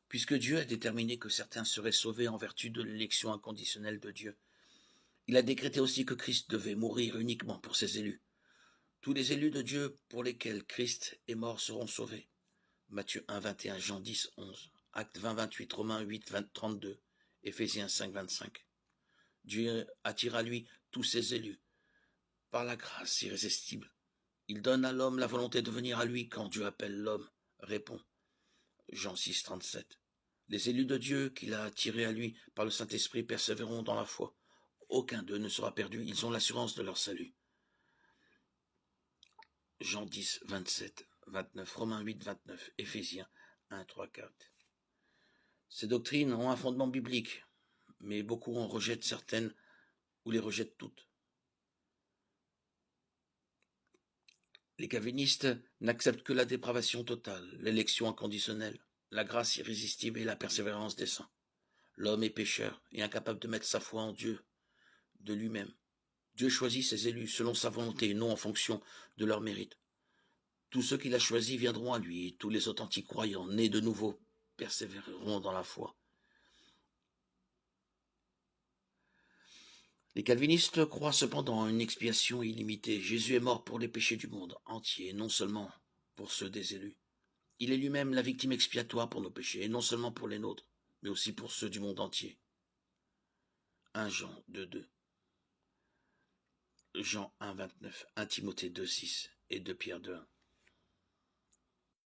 puisque Dieu a déterminé que certains seraient sauvés en vertu de l'élection inconditionnelle de Dieu. Il a décrété aussi que Christ devait mourir uniquement pour ses élus. Tous les élus de Dieu pour lesquels Christ est mort seront sauvés. Matthieu 1, 21, Jean 10, 11, Actes 20, 28, Romains 8, 20, 32, Éphésiens 5, 25. Dieu attire à lui tous ses élus. Par la grâce irrésistible, il donne à l'homme la volonté de venir à lui quand Dieu appelle l'homme, répond. Jean 6, 37. Les élus de Dieu qu'il a attirés à lui par le Saint-Esprit persévéreront dans la foi. Aucun d'eux ne sera perdu, ils ont l'assurance de leur salut. Jean 10, 27, 29, Romains 8, 29, Éphésiens 1, 3, 4. Ces doctrines ont un fondement biblique, mais beaucoup en rejettent certaines ou les rejettent toutes. Les calvinistes n'acceptent que la dépravation totale, l'élection inconditionnelle, la grâce irrésistible et la persévérance des saints. L'homme est pécheur et incapable de mettre sa foi en Dieu, de lui-même. Dieu choisit ses élus selon sa volonté et non en fonction de leur mérite. Tous ceux qu'il a choisis viendront à lui et tous les authentiques croyants, nés de nouveau, persévéreront dans la foi. Les calvinistes croient cependant en une expiation illimitée. Jésus est mort pour les péchés du monde entier, non seulement pour ceux des élus. Il est lui-même la victime expiatoire pour nos péchés, et non seulement pour les nôtres, mais aussi pour ceux du monde entier. 1 Jean 2, 2. Jean 1, 29, 1 Timothée 2, 6 et 2 Pierre 2, 1.